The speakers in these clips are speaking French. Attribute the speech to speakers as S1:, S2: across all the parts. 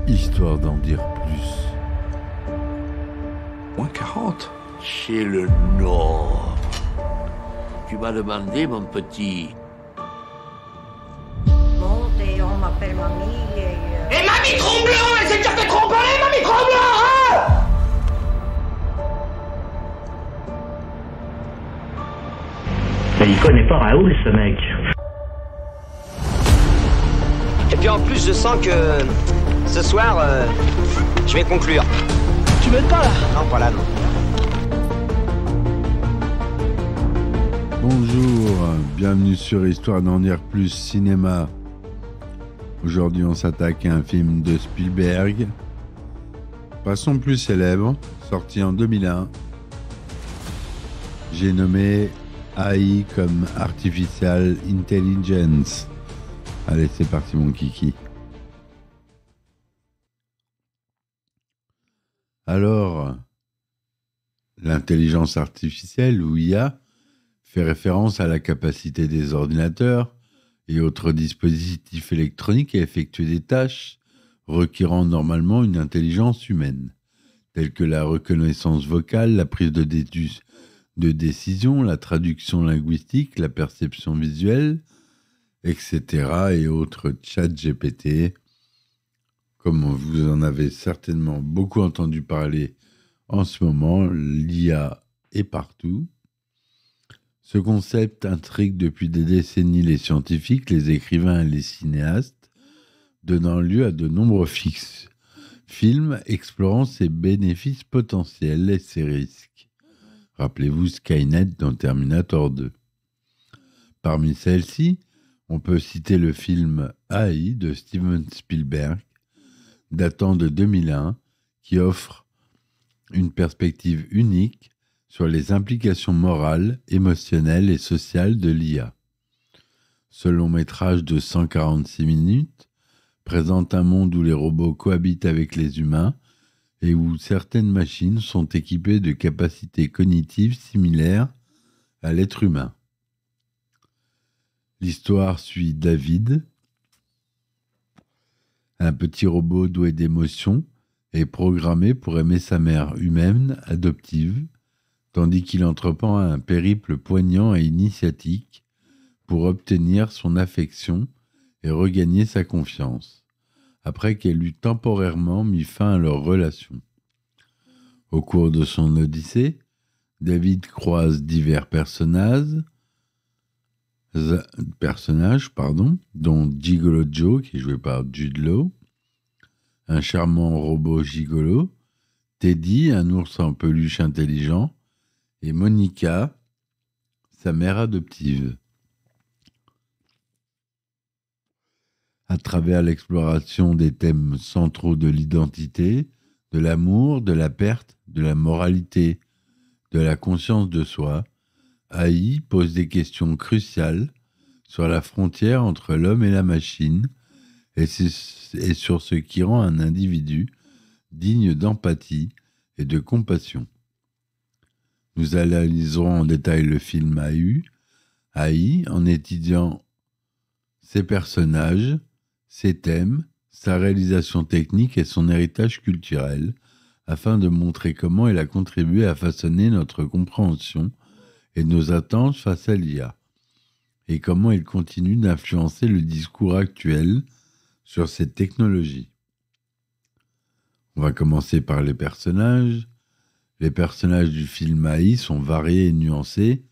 S1: Histoire d'en dire plus.
S2: Moins 40.
S3: C'est le Nord. Tu m'as demandé, mon petit.
S4: Monte, on m'appelle mamie.
S5: Et mamie Tromblon, elle s'est déjà fait tromper, mamie Tromblon, hein!
S6: Mais il connaît pas Raoul, ce mec.
S7: Et puis en plus, je sens que ce soir, je vais conclure.
S5: Tu m'aides pas là?
S7: Non, pas là, non.
S1: Bonjour, bienvenue sur Histoire d'en dire plus cinéma. Aujourd'hui, on s'attaque à un film de Spielberg, pas son plus célèbre, sorti en 2001. J'ai nommé AI comme Artificial Intelligence. Allez, c'est parti mon kiki. Alors, l'intelligence artificielle, ou IA, fait référence à la capacité des ordinateurs et autres dispositifs électroniques à effectuer des tâches requérant normalement une intelligence humaine, telles que la reconnaissance vocale, la prise de décision, la traduction linguistique, la perception visuelle, etc. et autres chat GPT. Comme vous en avez certainement beaucoup entendu parler en ce moment, l'IA est partout. Ce concept intrigue depuis des décennies les scientifiques, les écrivains et les cinéastes, donnant lieu à de nombreux films explorant ses bénéfices potentiels et ses risques. Rappelez-vous Skynet dans Terminator 2. Parmi celles-ci, on peut citer le film AI de Steven Spielberg, datant de 2001, qui offre une perspective unique sur les implications morales, émotionnelles et sociales de l'IA. Ce long métrage de 146 minutes présente un monde où les robots cohabitent avec les humains et où certaines machines sont équipées de capacités cognitives similaires à l'être humain. L'histoire suit David, un petit robot doué d'émotions et programmé pour aimer sa mère humaine adoptive, tandis qu'il entreprend un périple poignant et initiatique pour obtenir son affection et regagner sa confiance, après qu'elle eut temporairement mis fin à leur relation. Au cours de son odyssée, David croise divers personnages, dont Gigolo Joe, qui est joué par Jude Law, un charmant robot gigolo, Teddy, un ours en peluche intelligent, et Monica, sa mère adoptive. À travers l'exploration des thèmes centraux de l'identité, de l'amour, de la perte, de la moralité, de la conscience de soi, AI pose des questions cruciales sur la frontière entre l'homme et la machine et sur ce qui rend un individu digne d'empathie et de compassion. Nous analyserons en détail le film AI en étudiant ses personnages, ses thèmes, sa réalisation technique et son héritage culturel, afin de montrer comment il a contribué à façonner notre compréhension et nos attentes face à l'IA, et comment il continue d'influencer le discours actuel sur cette technologie. On va commencer par les personnages. Les personnages du film AI sont variés et nuancés,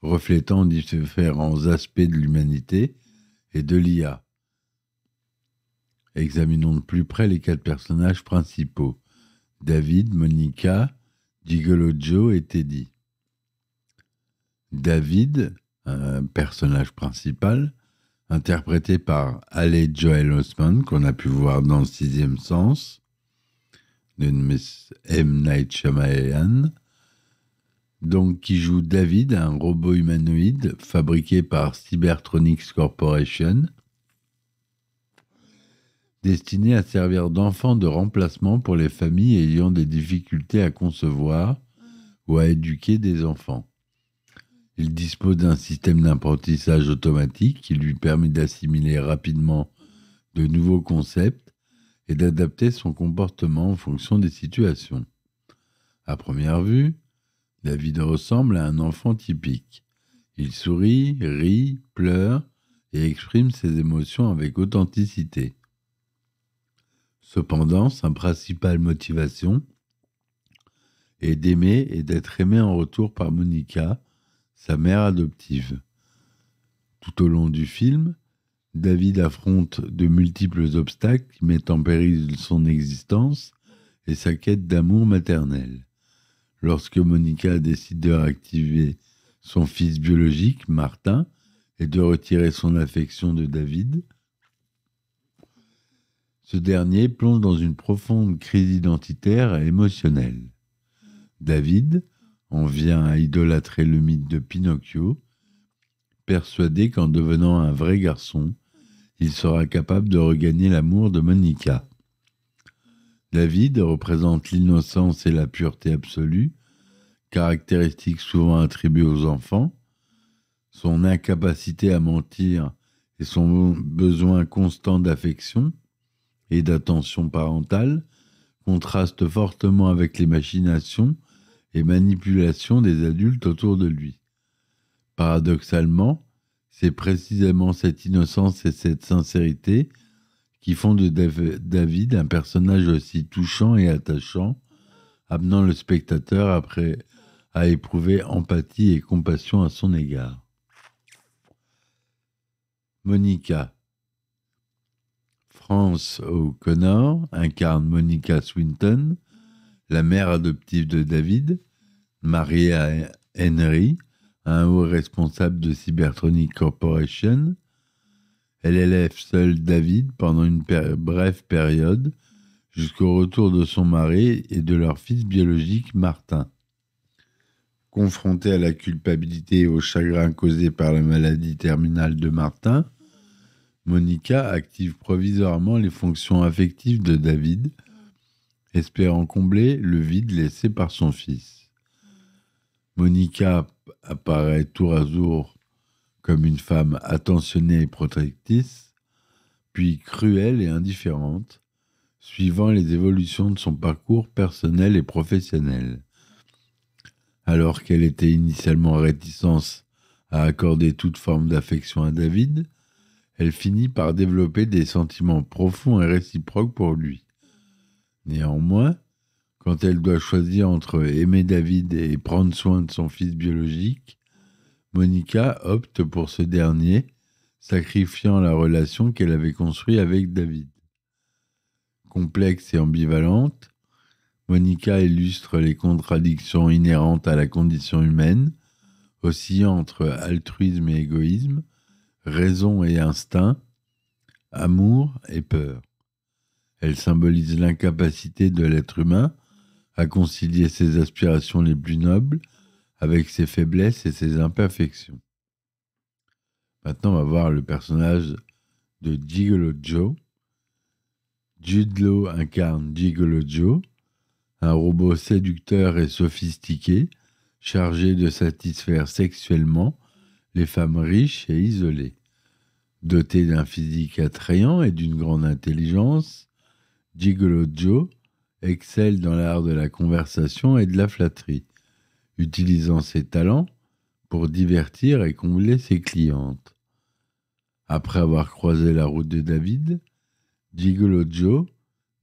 S1: reflétant différents aspects de l'humanité et de l'IA. Examinons de plus près les 4 personnages principaux: David, Monica, Gigolo Joe et Teddy. David, un personnage principal, interprété par Haley Joel Osment, qu'on a pu voir dans Le Sixième Sens, de M. Night Shyamalan, donc qui joue David, un robot humanoïde fabriqué par Cybertronics Corporation, destiné à servir d'enfant de remplacement pour les familles ayant des difficultés à concevoir ou à éduquer des enfants. Il dispose d'un système d'apprentissage automatique qui lui permet d'assimiler rapidement de nouveaux concepts et d'adapter son comportement en fonction des situations. À première vue, David ressemble à un enfant typique. Il sourit, rit, pleure et exprime ses émotions avec authenticité. Cependant, sa principale motivation est d'aimer et d'être aimé en retour par Monica, sa mère adoptive. Tout au long du film, David affronte de multiples obstacles qui mettent en péril son existence et sa quête d'amour maternel. Lorsque Monica décide de réactiver son fils biologique, Martin, et de retirer son affection de David, ce dernier plonge dans une profonde crise identitaire et émotionnelle. David en vient à idolâtrer le mythe de Pinocchio, persuadé qu'en devenant un vrai garçon, il sera capable de regagner l'amour de Monica. David représente l'innocence et la pureté absolue, caractéristiques souvent attribuées aux enfants. Son incapacité à mentir et son besoin constant d'affection et d'attention parentale contrastent fortement avec les machinations et manipulations des adultes autour de lui. Paradoxalement, c'est précisément cette innocence et cette sincérité qui font de David un personnage aussi touchant et attachant, amenant le spectateur à éprouver empathie et compassion à son égard. Monica. France O'Connor incarne Monica Swinton, la mère adoptive de David, mariée à Henry, un haut responsable de Cybertronic Corporation. Elle élève seule David pendant une brève période, jusqu'au retour de son mari et de leur fils biologique Martin. Confrontée à la culpabilité et au chagrin causé par la maladie terminale de Martin, Monica active provisoirement les fonctions affectives de David, espérant combler le vide laissé par son fils. Monica apparaît tour à tour comme une femme attentionnée et protectrice, puis cruelle et indifférente, suivant les évolutions de son parcours personnel et professionnel. Alors qu'elle était initialement réticente à accorder toute forme d'affection à David, elle finit par développer des sentiments profonds et réciproques pour lui. Néanmoins, quand elle doit choisir entre aimer David et prendre soin de son fils biologique, Monica opte pour ce dernier, sacrifiant la relation qu'elle avait construite avec David. Complexe et ambivalente, Monica illustre les contradictions inhérentes à la condition humaine, oscillant entre altruisme et égoïsme, raison et instinct, amour et peur. Elle symbolise l'incapacité de l'être humain à concilier ses aspirations les plus nobles avec ses faiblesses et ses imperfections. Maintenant, on va voir le personnage de Gigolo Joe. Jude Law incarne Gigolo Joe, un robot séducteur et sophistiqué, chargé de satisfaire sexuellement les femmes riches et isolées. Doté d'un physique attrayant et d'une grande intelligence, Gigolo Joe excelle dans l'art de la conversation et de la flatterie, utilisant ses talents pour divertir et combler ses clientes. Après avoir croisé la route de David, Gigolo Joe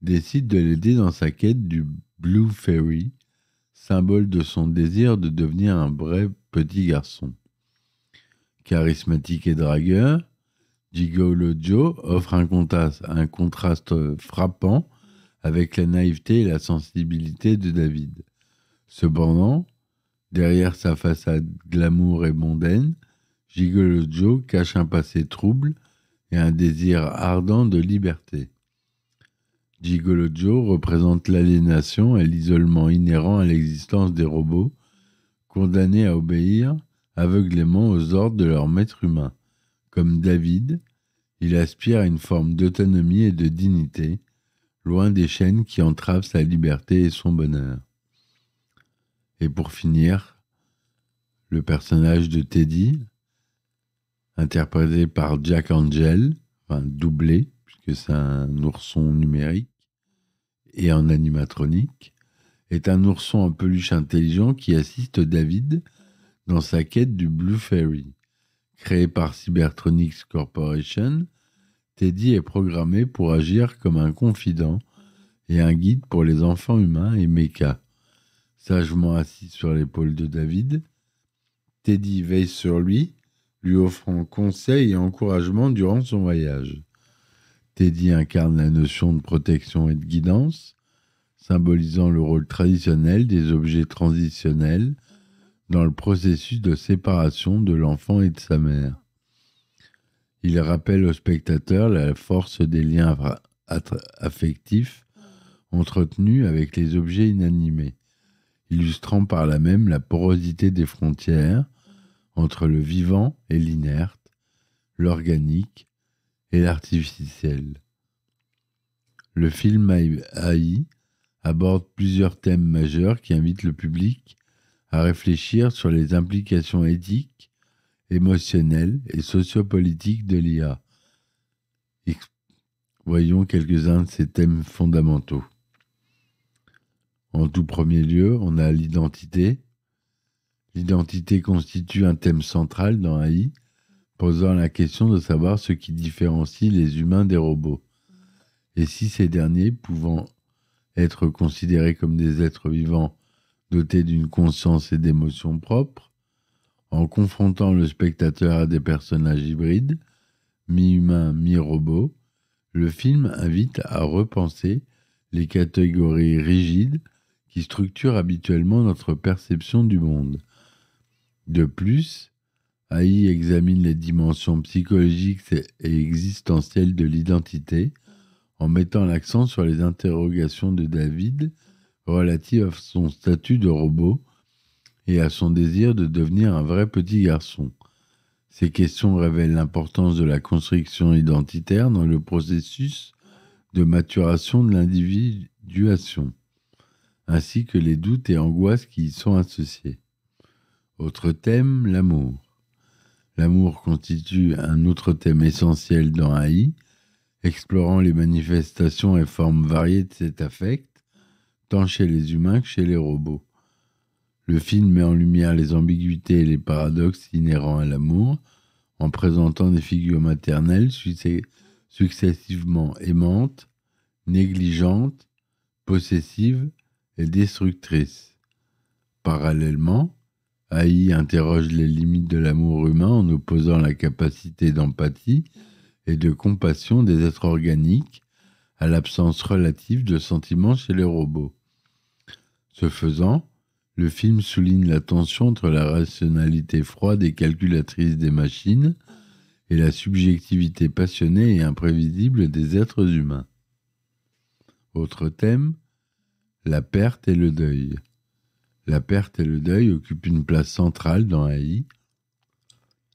S1: décide de l'aider dans sa quête du Blue Fairy, symbole de son désir de devenir un vrai petit garçon. Charismatique et dragueur, Gigolo Joe offre un contraste frappant avec la naïveté et la sensibilité de David. Cependant, derrière sa façade glamour et mondaine, Gigolo Joe cache un passé trouble et un désir ardent de liberté. Gigolo Joe représente l'aliénation et l'isolement inhérent à l'existence des robots, condamnés à obéir aveuglément aux ordres de leur maître humain. Comme David, il aspire à une forme d'autonomie et de dignité, loin des chaînes qui entravent sa liberté et son bonheur. Et pour finir, le personnage de Teddy, interprété par Jack Angel, enfin doublé, puisque c'est un ourson numérique, et en animatronique, est un ourson en peluche intelligent qui assiste David dans sa quête du Blue Fairy. Créé par Cybertronics Corporation, Teddy est programmé pour agir comme un confident et un guide pour les enfants humains et mechas. Sagement assis sur l'épaule de David, Teddy veille sur lui offrant conseils et encouragement durant son voyage. Teddy incarne la notion de protection et de guidance, symbolisant le rôle traditionnel des objets transitionnels dans le processus de séparation de l'enfant et de sa mère. Il rappelle au spectateur la force des liens affectifs entretenus avec les objets inanimés, illustrant par là même la porosité des frontières entre le vivant et l'inerte, l'organique et l'artificiel. Le film AI aborde plusieurs thèmes majeurs qui invitent le public à réfléchir sur les implications éthiques, émotionnelles et sociopolitiques de l'IA. Voyons quelques-uns de ces thèmes fondamentaux. En tout premier lieu, on a l'identité. L'identité constitue un thème central dans AI, posant la question de savoir ce qui différencie les humains des robots, et si ces derniers, pouvant être considérés comme des êtres vivants dotés d'une conscience et d'émotions propres, en confrontant le spectateur à des personnages hybrides, mi-humains, mi-robots, le film invite à repenser les catégories rigides qui structurent habituellement notre perception du monde. De plus, AI examine les dimensions psychologiques et existentielles de l'identité en mettant l'accent sur les interrogations de David relatives à son statut de robot et à son désir de devenir un vrai petit garçon. Ces questions révèlent l'importance de la construction identitaire dans le processus de maturation de l'individuation, ainsi que les doutes et angoisses qui y sont associés. Autre thème, l'amour. L'amour constitue un autre thème essentiel dans AI, explorant les manifestations et formes variées de cet affect, tant chez les humains que chez les robots. Le film met en lumière les ambiguïtés et les paradoxes inhérents à l'amour, en présentant des figures maternelles successivement aimantes, négligentes, possessives et destructrices. Parallèlement, AI interroge les limites de l'amour humain en opposant la capacité d'empathie et de compassion des êtres organiques à l'absence relative de sentiments chez les robots. Ce faisant, le film souligne la tension entre la rationalité froide et calculatrice des machines et la subjectivité passionnée et imprévisible des êtres humains. Autre thème, la perte et le deuil. La perte et le deuil occupent une place centrale dans AI,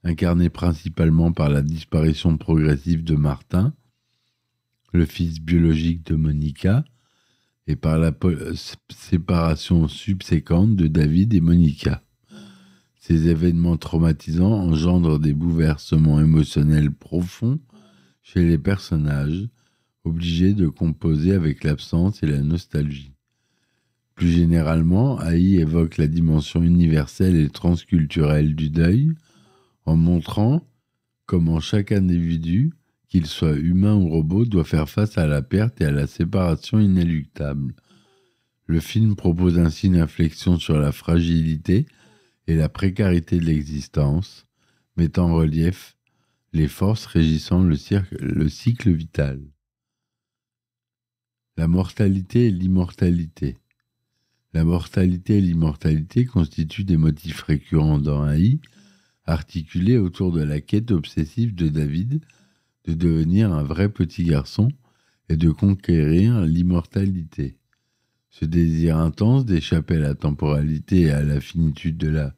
S1: incarnée principalement par la disparition progressive de Martin, le fils biologique de Monica, et par la séparation subséquente de David et Monica. Ces événements traumatisants engendrent des bouleversements émotionnels profonds chez les personnages, obligés de composer avec l'absence et la nostalgie. Plus généralement, AI évoque la dimension universelle et transculturelle du deuil, en montrant comment chaque individu, qu'il soit humain ou robot, doit faire face à la perte et à la séparation inéluctable. Le film propose ainsi une réflexion sur la fragilité et la précarité de l'existence, mettant en relief les forces régissant le cycle vital. La mortalité et l'immortalité. La mortalité et l'immortalité constituent des motifs récurrents dans AI, articulés autour de la quête obsessive de David de devenir un vrai petit garçon et de conquérir l'immortalité. Ce désir intense d'échapper à la temporalité et à la finitude de la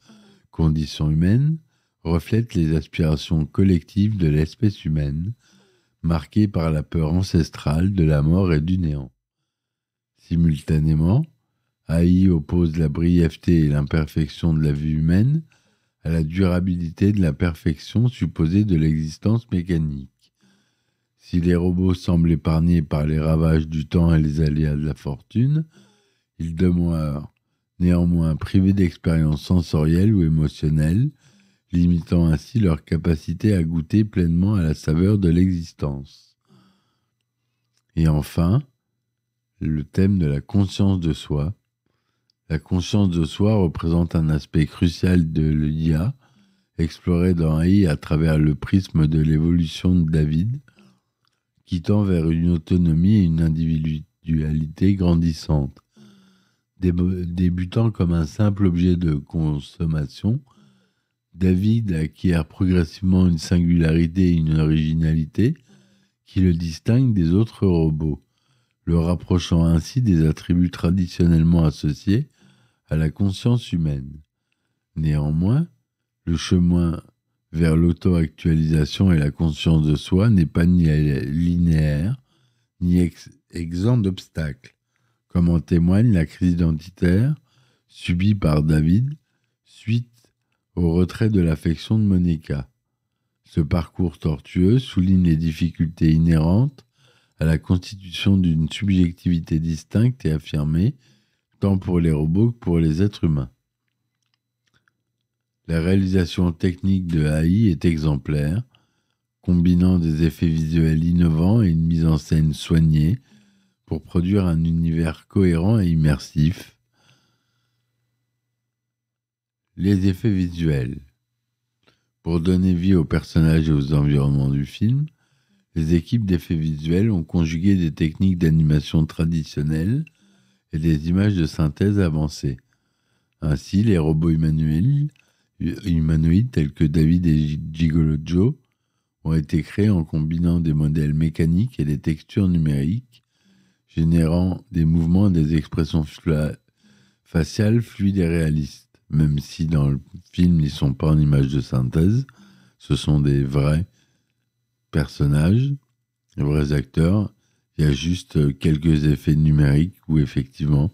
S1: condition humaine reflète les aspirations collectives de l'espèce humaine, marquées par la peur ancestrale de la mort et du néant. Simultanément, AI oppose la brièveté et l'imperfection de la vie humaine à la durabilité de la perfection supposée de l'existence mécanique. Si les robots semblent épargnés par les ravages du temps et les aléas de la fortune, ils demeurent néanmoins privés d'expériences sensorielles ou émotionnelles, limitant ainsi leur capacité à goûter pleinement à la saveur de l'existence. Et enfin, le thème de la conscience de soi. La conscience de soi représente un aspect crucial de l'IA, exploré dans AI à travers le prisme de l'évolution de David, qui tend vers une autonomie et une individualité grandissante. Débutant comme un simple objet de consommation, David acquiert progressivement une singularité et une originalité qui le distinguent des autres robots, le rapprochant ainsi des attributs traditionnellement associés à la conscience humaine. Néanmoins, le chemin vers l'auto-actualisation et la conscience de soi n'est pas ni linéaire, ni exempt d'obstacles, comme en témoigne la crise identitaire subie par David suite au retrait de l'affection de Monica. Ce parcours tortueux souligne les difficultés inhérentes à la constitution d'une subjectivité distincte et affirmée, tant pour les robots que pour les êtres humains. La réalisation technique de AI est exemplaire, combinant des effets visuels innovants et une mise en scène soignée pour produire un univers cohérent et immersif. Les effets visuels. Pour donner vie aux personnages et aux environnements du film, les équipes d'effets visuels ont conjugué des techniques d'animation traditionnelles et des images de synthèse avancées. Ainsi, les robots humanoïdes tels que David et Gigolo Joe ont été créés en combinant des modèles mécaniques et des textures numériques, générant des mouvements et des expressions faciales fluides et réalistes. Même si dans le film, ils ne sont pas en images de synthèse, ce sont des vrais personnages, des vrais acteurs. Il y a juste quelques effets numériques où effectivement,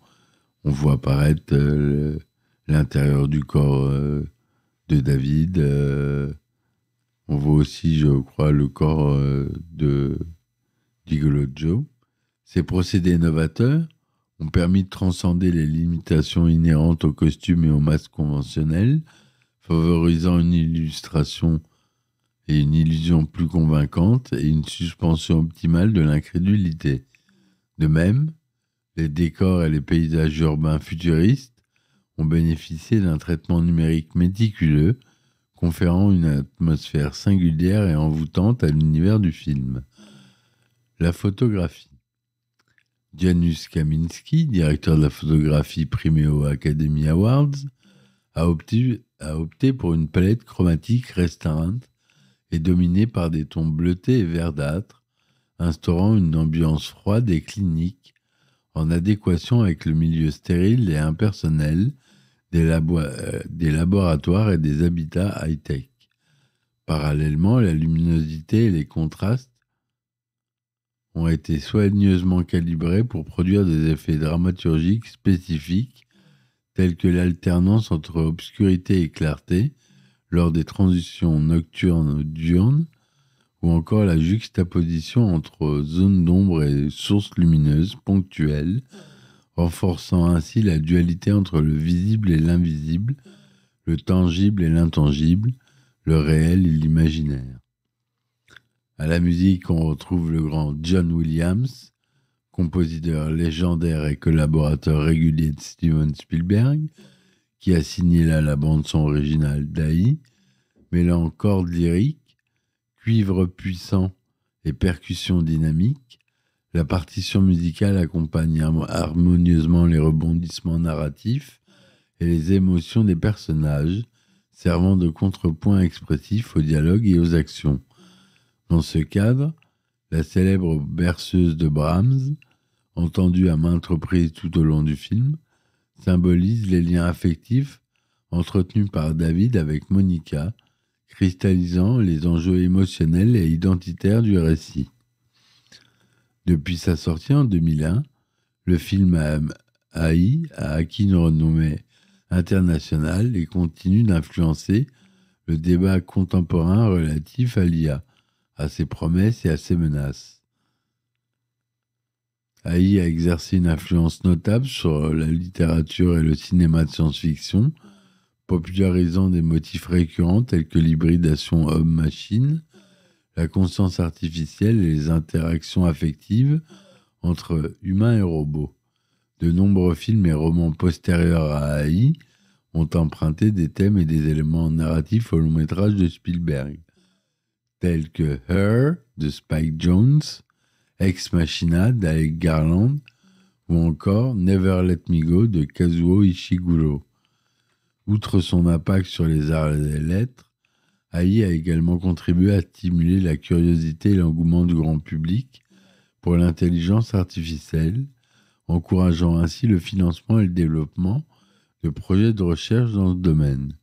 S1: on voit apparaître l'intérieur du corps de David. On voit aussi, je crois, le corps de Gigolo Joe. Ces procédés novateurs ont permis de transcender les limitations inhérentes aux costumes et aux masques conventionnels, favorisant une illustration et une illusion plus convaincante et une suspension optimale de l'incrédulité. De même, les décors et les paysages urbains futuristes ont bénéficié d'un traitement numérique méticuleux, conférant une atmosphère singulière et envoûtante à l'univers du film. La photographie. Janusz Kaminski, directeur de la photographie primé aux Academy Awards, a opté pour une palette chromatique restreinte et dominée par des tons bleutés et verdâtres, instaurant une ambiance froide et clinique en adéquation avec le milieu stérile et impersonnel des laboratoires et des habitats high-tech. Parallèlement, la luminosité et les contrastes ont été soigneusement calibrés pour produire des effets dramaturgiques spécifiques, tels que l'alternance entre obscurité et clarté lors des transitions nocturnes-diurnes, ou encore la juxtaposition entre zones d'ombre et sources lumineuses ponctuelles, renforçant ainsi la dualité entre le visible et l'invisible, le tangible et l'intangible, le réel et l'imaginaire. À la musique, on retrouve le grand John Williams, compositeur légendaire et collaborateur régulier de Steven Spielberg, qui a signé là la bande-son originale d'AI, mêlant cordes lyriques, cuivre puissant et percussions dynamiques. La partition musicale accompagne harmonieusement les rebondissements narratifs et les émotions des personnages, servant de contrepoint expressif aux dialogues et aux actions. Dans ce cadre, la célèbre berceuse de Brahms, entendue à maintes reprises tout au long du film, symbolise les liens affectifs entretenus par David avec Monica, cristallisant les enjeux émotionnels et identitaires du récit. Depuis sa sortie en 2001, le film AI a acquis une renommée internationale et continue d'influencer le débat contemporain relatif à l'IA, à ses promesses et à ses menaces. Haï a exercé une influence notable sur la littérature et le cinéma de science-fiction, popularisant des motifs récurrents tels que l'hybridation homme-machine, la conscience artificielle et les interactions affectives entre humains et robots. De nombreux films et romans postérieurs à Haï ont emprunté des thèmes et des éléments narratifs au long-métrage de Spielberg, tels que Her de Spike Jonze, Ex Machina d'Alec Garland ou encore Never Let Me Go de Kazuo Ishiguro. Outre son impact sur les arts et les lettres, Haï a également contribué à stimuler la curiosité et l'engouement du grand public pour l'intelligence artificielle, encourageant ainsi le financement et le développement de projets de recherche dans ce domaine.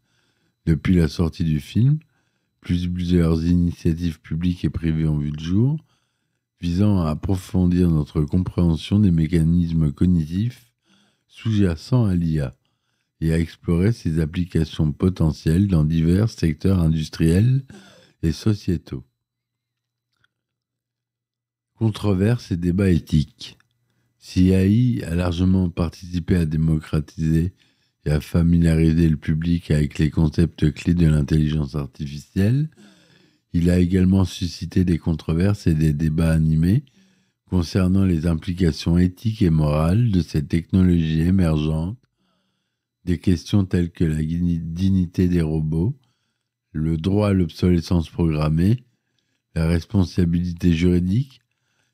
S1: Depuis la sortie du film, plusieurs initiatives publiques et privées ont vu le jour, visant à approfondir notre compréhension des mécanismes cognitifs sous-jacents à l'IA et à explorer ses applications potentielles dans divers secteurs industriels et sociétaux. Controverses et débats éthiques. Si AI a largement participé à démocratiser et à familiariser le public avec les concepts clés de l'intelligence artificielle, il a également suscité des controverses et des débats animés concernant les implications éthiques et morales de ces technologies émergentes, des questions telles que la dignité des robots, le droit à l'obsolescence programmée, la responsabilité juridique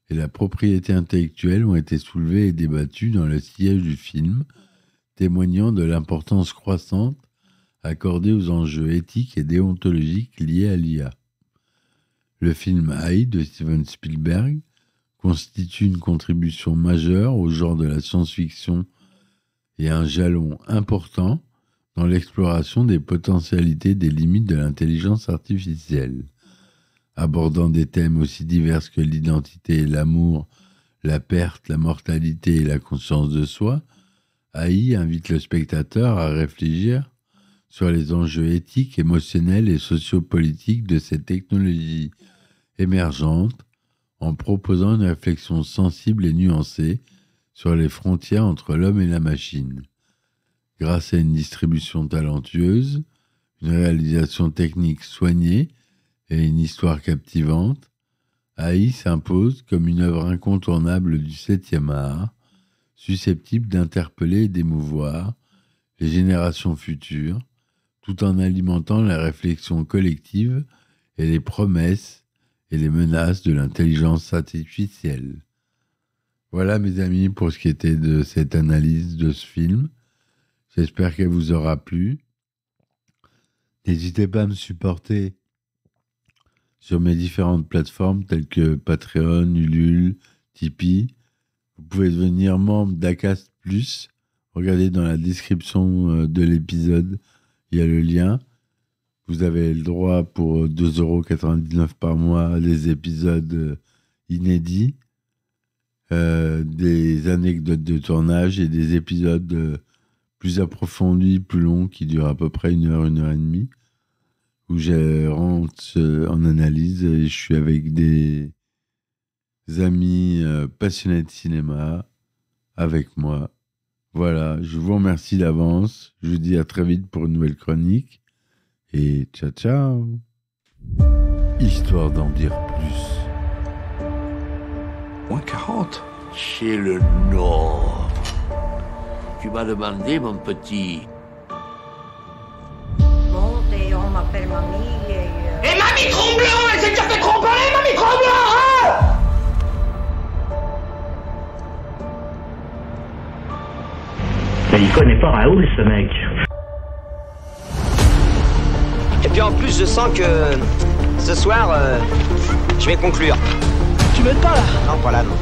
S1: et la propriété intellectuelle ont été soulevées et débattues dans le sillage du film, témoignant de l'importance croissante accordée aux enjeux éthiques et déontologiques liés à l'IA. Le film AI de Steven Spielberg constitue une contribution majeure au genre de la science-fiction et un jalon important dans l'exploration des potentialités des limites de l'intelligence artificielle. Abordant des thèmes aussi divers que l'identité et l'amour, la perte, la mortalité et la conscience de soi, AI invite le spectateur à réfléchir sur les enjeux éthiques, émotionnels et sociopolitiques de ces technologies émergentes, en proposant une réflexion sensible et nuancée sur les frontières entre l'homme et la machine. Grâce à une distribution talentueuse, une réalisation technique soignée et une histoire captivante, AI s'impose comme une œuvre incontournable du 7e art, susceptible d'interpeller et d'émouvoir les générations futures, tout en alimentant la réflexion collective et les promesses et les menaces de l'intelligence artificielle. Voilà, mes amis, pour ce qui était de cette analyse de ce film. J'espère qu'elle vous aura plu. N'hésitez pas à me supporter sur mes différentes plateformes telles que Patreon, Ulule, Tipeee. Vous pouvez devenir membre d'Acast+. Regardez dans la description de l'épisode, il y a le lien. Vous avez le droit pour 2,99 € par mois à des épisodes inédits, des anecdotes de tournage et des épisodes plus approfondis, plus longs, qui durent à peu près 1 heure, 1 heure et demie, où je rentre en analyse et je suis avec des amis passionnés de cinéma avec moi. Voilà, je vous remercie d'avance. Je vous dis à très vite pour une nouvelle chronique. Et ciao, ciao. Histoire d'en dire plus.
S3: Moins 40. Chez le Nord. Tu m'as demandé, mon petit.
S4: Bon, et on m'appelle mamie
S5: Et mamie Tromblon, elle s'est déjà fait tromper, mamie Tromblon, hein?
S6: Mais il connaît pas Raoul, ce mec.
S7: Et puis en plus, je sens que ce soir, je vais conclure.
S5: Tu m'aides pas là?
S7: Non, pas là, non.